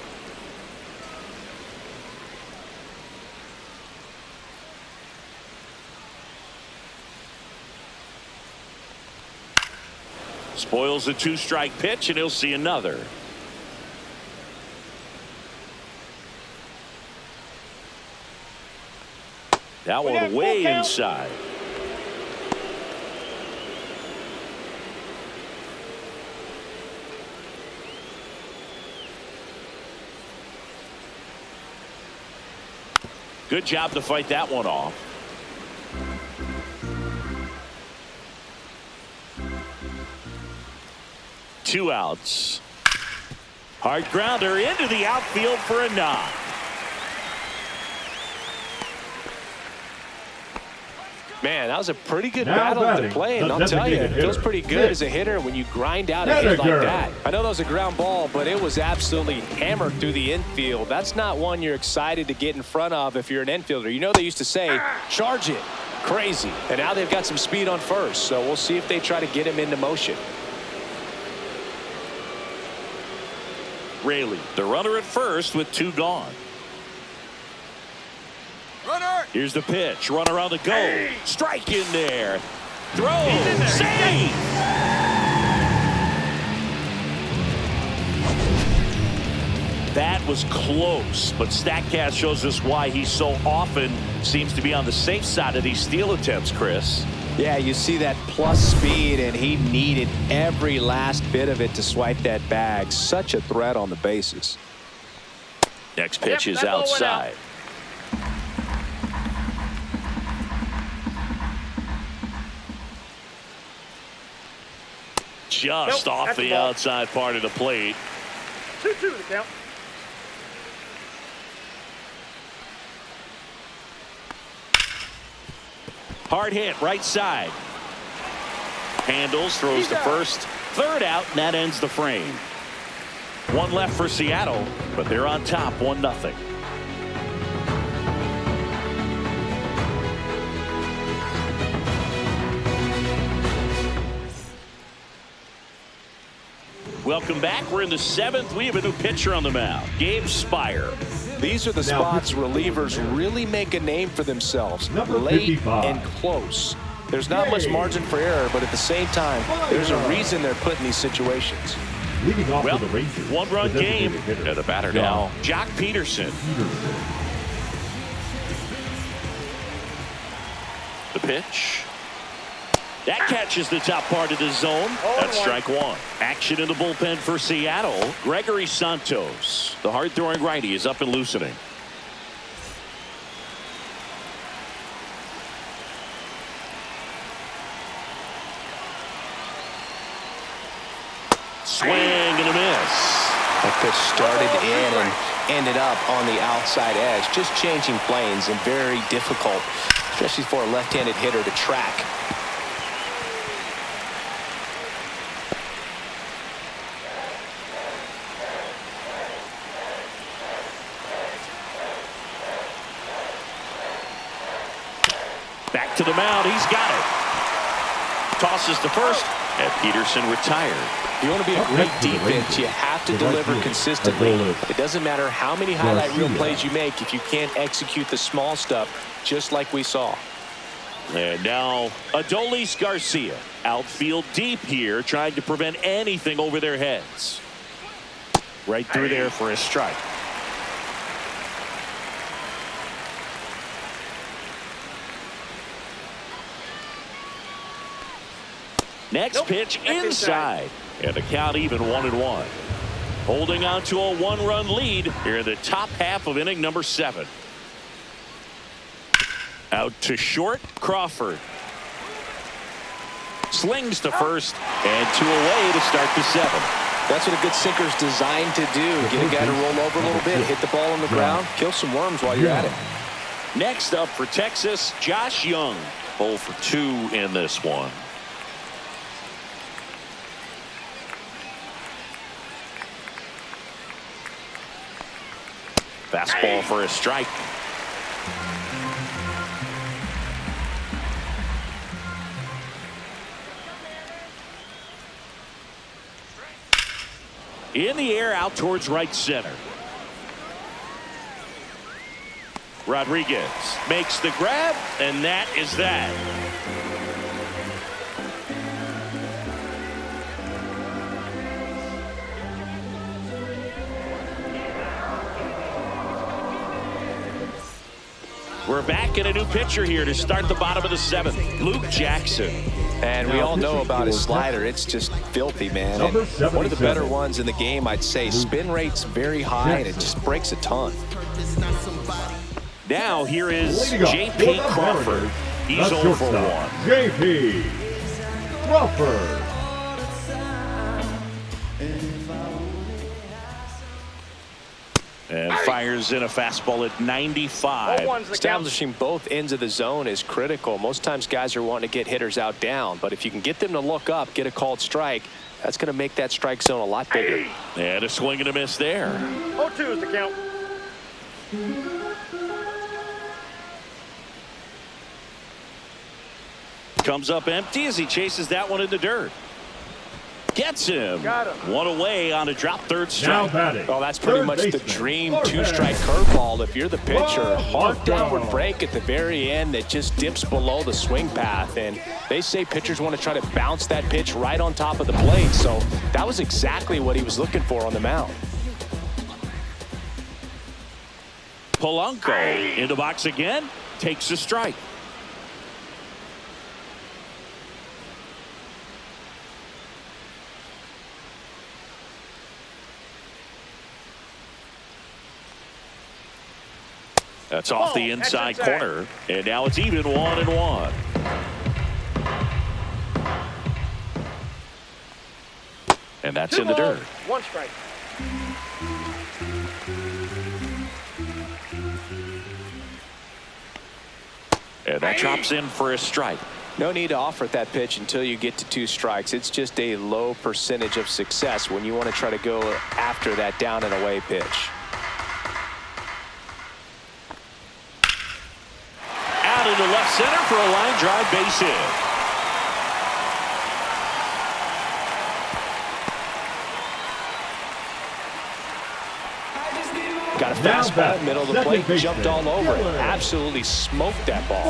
S1: Spoils a 2-strike pitch, and he'll see another. That one way inside. Good job to fight that one off. Two outs. Hard grounder into the outfield for a knock.
S2: Man, that was a pretty good
S4: Now
S2: battle to
S4: batting,
S2: play, and
S4: the
S2: I'll tell you, it
S4: designated
S2: feels
S4: hitter,
S2: pretty good
S4: Nick
S2: as a hitter when you grind out a hit like
S4: Henniger.
S2: that. I know that was a ground ball, but it was absolutely hammered through the infield. That's not one you're excited to get in front of if you're an infielder. You know they used to say, charge it. Crazy. And now they've got some speed on first, so we'll see if they try to get him into motion.
S1: Raley, the runner at first with 2 gone.
S3: Runner.
S1: Here's the pitch. Runner on the go.
S3: Hey.
S1: Strike in there. Throw.
S3: in there.
S1: Save. That was close, but StatCast shows us why he so often seems to be on the safe side of these steal attempts, Chris.
S2: Yeah, you see that plus speed, and he needed every last bit of it to swipe that bag. Such a threat on the bases.
S1: Next pitch
S3: Yep,
S1: is
S3: that ball went out.
S1: outside. Just
S3: Nope,
S1: off
S3: that's
S1: the
S3: a ball.
S1: outside part of the plate.
S3: 2-2 the count.
S1: Hard hit, right side. Handles, throws
S3: He's
S1: to
S3: out.
S1: first. 3rd out, and that ends the frame. 1 left for Seattle, but they're on top 1-0. Welcome back. We're in the 7th. We have a new pitcher on the mound, Gabe Spire.
S2: These are the
S4: Now,
S2: spots relievers really make a name for themselves.
S4: Number
S2: Late
S4: 55.
S2: and close. There's not much margin for error, but at the same time, there's a reason they're put in these situations.
S4: Leading off
S1: Well,
S4: for the Rangers.
S1: 1-run
S4: the
S1: game.
S4: designated hitter,
S1: And the batter
S4: John
S1: now, Jock Peterson.
S4: Peterson.
S1: The pitch. That catches the top part of the zone. That's
S3: 0-1.
S1: strike 1. Action in the bullpen for Seattle. Gregory Santos, the hard-throwing righty, is up and loosening. Swing and a miss.
S2: That pitch started in and ended up on the outside edge. Just changing planes and very difficult, especially for a left-handed hitter to track.
S1: Back to the mound. He's got it. Tosses to first, and Peterson retired.
S2: You want to be a great defense, you have to deliver consistently. It doesn't matter how many highlight reel plays you make if you can't execute the small stuff, just like we saw.
S1: And now Adolis Garcia, outfield deep here, trying to prevent anything over their heads. Right through there for a strike. Next pitch inside. And the count even 1-1. Holding on to a one-run lead here in the top half of inning number 7. Out to short, Crawford. Slings to first, and 2 away to start the 7th.
S2: That's what a good sinker is designed to do. Get a guy to roll over a little bit, hit the ball on the ground, kill some worms while you're at it.
S1: Next up for Texas, Josh Young. 0 for 2 in this one. Fastball for a strike. In the air, out towards right center. Rodriguez makes the grab, and that is that. We're back in a new pitcher here to start the bottom of the 7th. Luke Jackson.
S2: And we all know about his slider. It's just filthy, man. And one of the better ones in the game, I'd say. Spin rate's very high, and it just breaks a ton.
S1: Now here is J.P. Crawford. He's 0 for 1.
S4: J.P. Crawford.
S1: And fires in a fastball at 95.
S2: Establishing both ends of the zone is critical. Most times guys are wanting to get hitters out down, but if you can get them to look up, get a called strike, that's going to make that strike zone a lot bigger.
S1: And a swing and a miss there.
S3: 0-2 is the count.
S1: Comes up empty as he chases that one in the dirt. Gets him.
S3: Got him.
S1: 1 away on a drop third strike.
S2: Well, that's pretty much the dream 2-strike curveball if you're the pitcher. Hard downward break at the very end that just dips below the swing path. And they say pitchers want to try to bounce that pitch right on top of the plate. So that was exactly what he was looking for on the mound.
S1: Polanco in the box again. Takes a strike. That's off the inside corner, and now it's even 1-1. And that's in the dirt.
S3: 1 strike.
S1: And that drops in for a strike.
S2: No need to offer that pitch until you get to 2 strikes. It's just a low percentage of success when you want to try to go after that down and away pitch.
S1: Into left center for a line drive base hit.
S2: Got a fastball, middle of the plate, jumped all over it. Absolutely smoked that ball.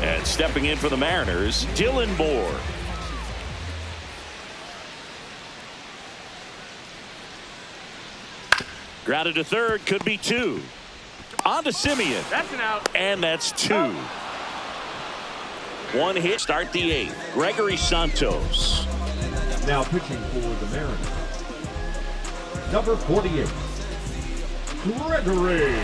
S1: And stepping in for the Mariners, Dylan Moore. Grounded to third, could be 2. On to Simeon.
S3: That's an out.
S1: And that's 2. 1 hit, start the 8th. Gregory Santos.
S4: Now pitching for the Mariners. Number 48. Gregory.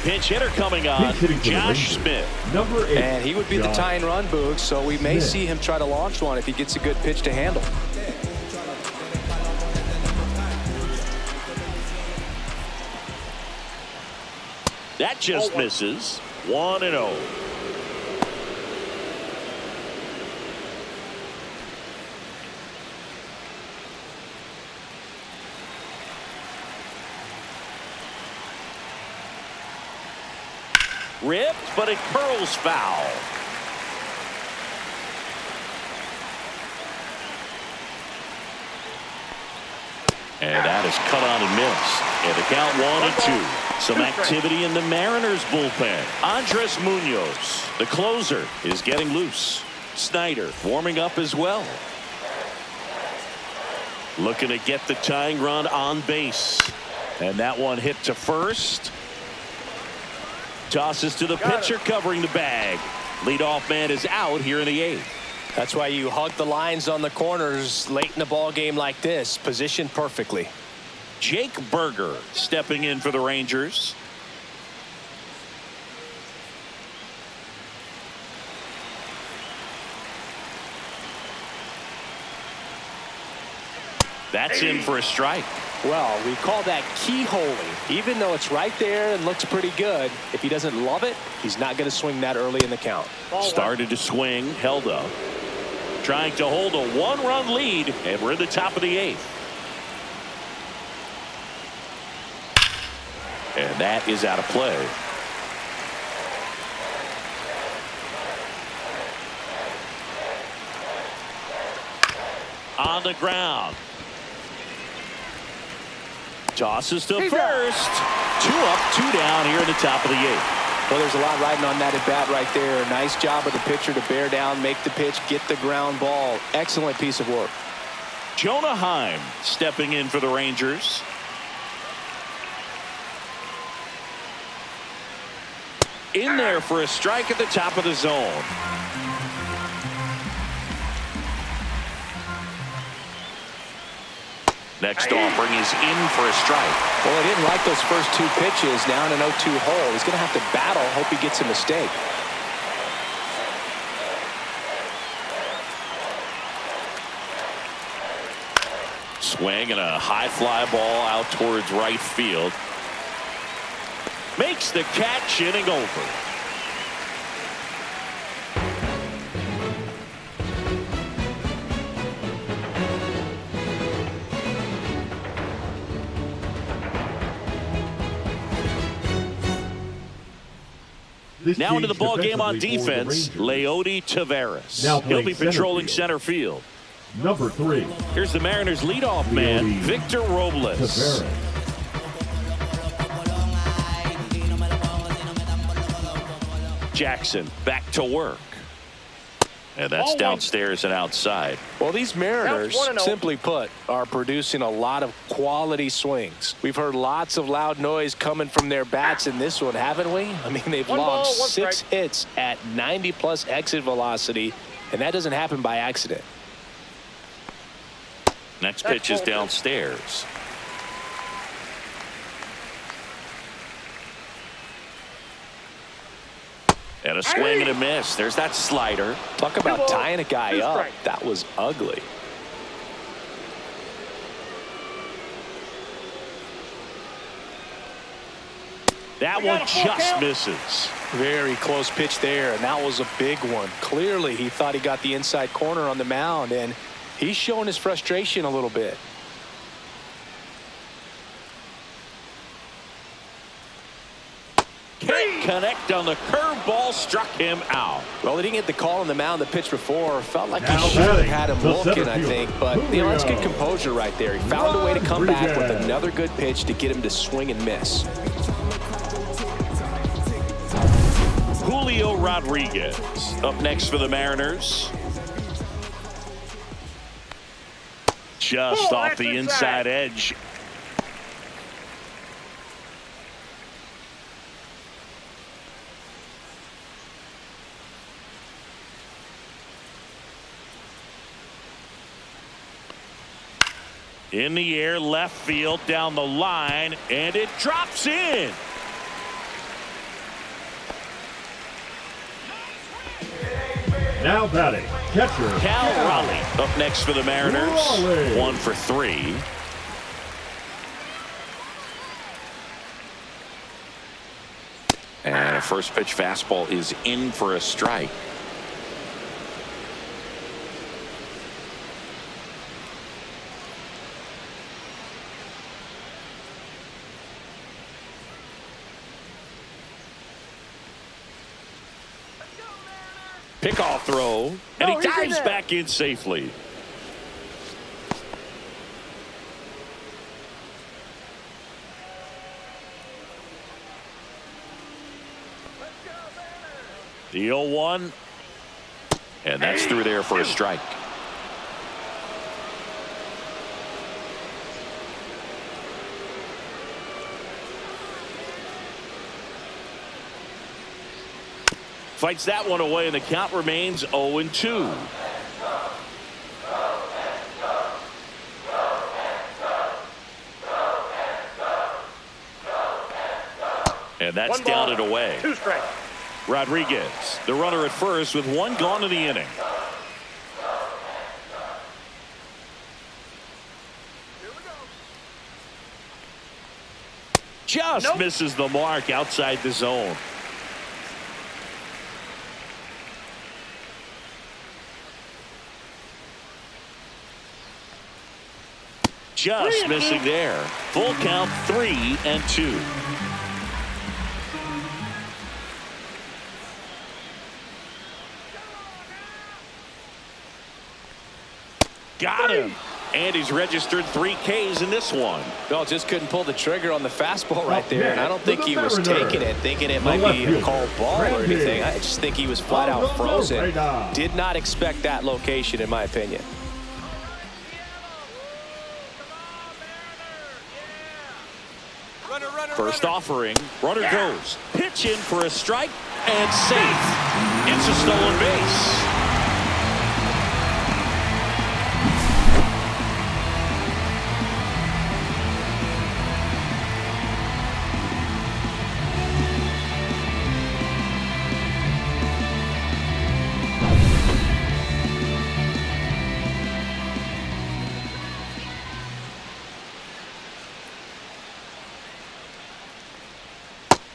S1: Pinch hitter coming on, Josh Smith.
S4: Number 8.
S2: And he would be the tying run, Boog, so we may see him try to launch one if he gets a good pitch to handle.
S1: That just misses. 1-0. Ripped, but it curls foul. And that is cut on and missed. And the count 1-2. Some activity in the Mariners bullpen. Andres Munoz, the closer, is getting loose. Snyder warming up as well. Looking to get the tying run on base. And that one hit to first. Tosses to the pitcher covering the bag. Leadoff man is out here in the 8th.
S2: That's why you hug the lines on the corners late in the ball game like this. Positioned perfectly.
S1: Jake Berger stepping in for the Rangers. That's in for a strike.
S2: Well, we call that keyholing. Even though it's right there and looks pretty good, if he doesn't love it, he's not going to swing that early in the count.
S1: Started to swing, held up. Trying to hold a 1-run lead, and we're in the top of the 8th. And that is out of play. On the ground. Tosses to first. 2 up, 2 down here in the top of the 8th.
S2: Well, there's a lot riding on that at bat right there. Nice job of the pitcher to bear down, make the pitch, get the ground ball. Excellent piece of work.
S1: Jonah Heim stepping in for the Rangers. In there for a strike at the top of the zone. Next offering is in for a strike.
S2: Well, he didn't like those first 2 pitches. Now in an 0-2 hole. He's going to have to battle. Hope he gets a mistake.
S1: Swing and a high fly ball out towards right field. Makes the catch, inning over. Now into the ball game on defense, Leody Taveras. He'll be patrolling center field.
S4: Number 3.
S1: Here's the Mariners leadoff man, Victor Robles.
S4: Taveras.
S1: Jackson back to work. And that's downstairs and outside.
S2: Well, these Mariners, simply put, are producing a lot of quality swings. We've heard lots of loud noise coming from their bats in this one, haven't we? I mean, they've logged 6 hits at 90+ exit velocity, and that doesn't happen by accident.
S1: Next pitch is downstairs. And a swing and a miss. There's that slider.
S2: Talk about tying a guy up. That was ugly.
S1: That one just misses.
S2: Very close pitch there, and that was a big one. Clearly, he thought he got the inside corner on the mound, and he's showing his frustration a little bit.
S1: Can't connect on the curveball, struck him out.
S2: Well, he didn't get the call on the mound the pitch before. Felt like he should have had him looking, I think. But, you know, that's good composure right there. He found a way to come back with another good pitch to get him to swing and miss.
S1: Julio Rodriguez up next for the Mariners. Just off the inside edge. In the air, left field, down the line, and it drops in.
S4: Now batting, catcher
S1: Cal Raleigh up next for the Mariners.
S4: Raleigh.
S1: 1 for 3. First pitch fastball is in for a strike. Pickoff throw, and he dives back in safely. The 0-1, and that's through there for a strike. Fights that one away, and the count remains 0-2. And that's down and away.
S3: 2 strikes.
S1: Rodriguez, the runner at first with 1 gone in the inning. Just misses the mark outside the zone. Just missing there. Full count, 3-2. Got him. And he's registered 3 Ks in this one.
S2: No, just couldn't pull the trigger on the fastball right there. And I don't think he was taking it, thinking it might be a called ball or anything. I just think he was flat out frozen. Did not expect that location, in my opinion.
S1: First offering, runner goes. Pitch in for a strike and safe. It's a stolen base.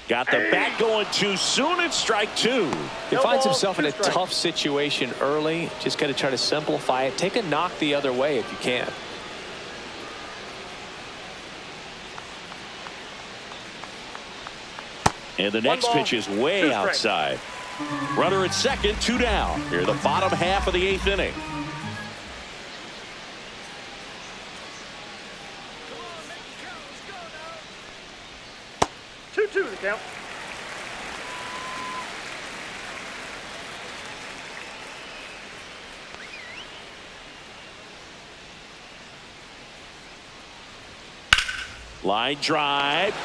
S1: Got the bat going too soon. It's strike 2.
S2: He finds himself in a tough situation early. Just got to try to simplify it. Take a knock the other way if you can.
S1: And the next pitch is way outside. Runner at second, 2 down. Here, the bottom half of the 8th inning.
S3: To the count.
S1: Line drive.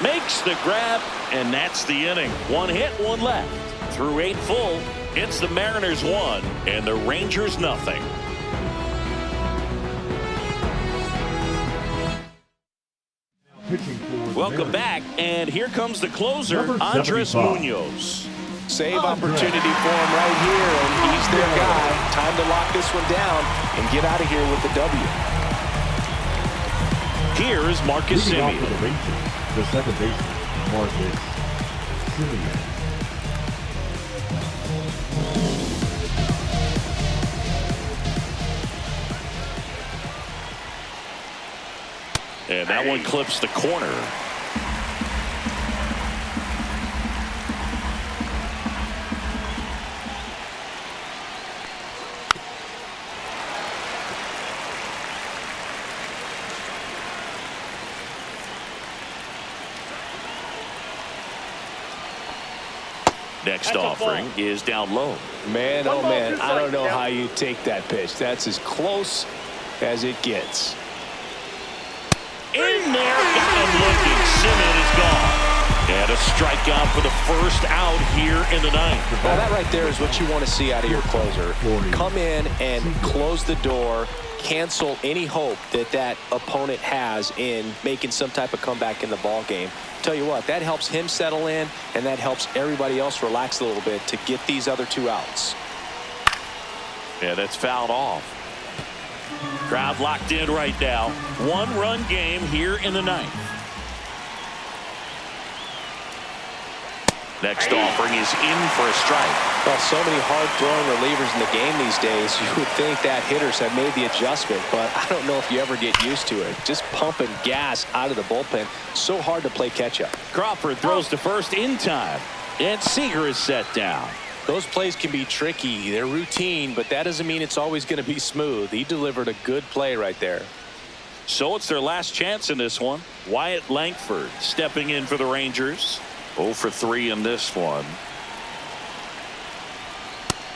S1: Makes the grab, and that's the inning. 1 hit, 1 left. Through 8 full, it's the Mariners 1 and the Rangers nothing. Welcome back, and here comes the closer, Andres Munoz.
S2: Save opportunity for him right here, and he's their guy. Time to lock this one down and get out of here with the W.
S1: Here's Marcus Semien.
S4: The second baseman, Marcus Semien.
S1: And that one clips the corner. Next offering is down low.
S2: Man, oh man, I don't know how you take that pitch. That's as close as it gets.
S1: In there, got him looking. Semien is gone. And a strikeout for the first out here in the 9th.
S2: Now that right there is what you want to see out of your closer. Come in and close the door, cancel any hope that that opponent has in making some type of comeback in the ball game. Tell you what, that helps him settle in, and that helps everybody else relax a little bit to get these other 2 outs.
S1: Yeah, that's fouled off. Crowd locked in right now. 1-run game here in the 9th. Next offering is in for a strike.
S2: Well, so many hard-throwing relievers in the game these days, you would think that hitters have made the adjustment, but I don't know if you ever get used to it. Just pumping gas out of the bullpen. So hard to play catch-up.
S1: Crawford throws to first in time, and Seager is set down.
S2: Those plays can be tricky. They're routine, but that doesn't mean it's always going to be smooth. He delivered a good play right there.
S1: So it's their last chance in this one. Wyatt Langford stepping in for the Rangers. 0 for 3 in this one.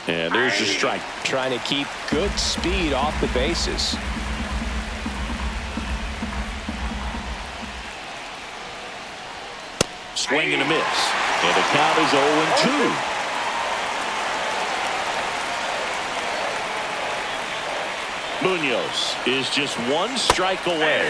S1: And there's the strike.
S2: Trying to keep good speed off the bases.
S1: Swing and a miss. And the count is 0-2. Munoz is just one strike away.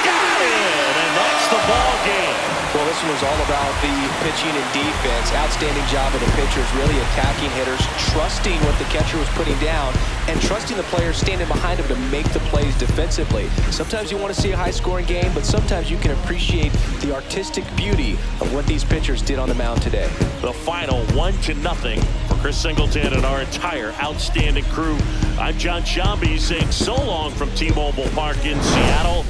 S1: Got it, and that's the ball game.
S2: Well, this one was all about the pitching and defense. Outstanding job of the pitchers, really attacking hitters, trusting what the catcher was putting down, and trusting the players standing behind him to make the plays defensively. Sometimes you want to see a high-scoring game, but sometimes you can appreciate the artistic beauty of what these pitchers did on the mound today.
S1: The final 1-0 for Chris Singleton and our entire outstanding crew. I'm John Shambi saying so long from T-Mobile Park in Seattle.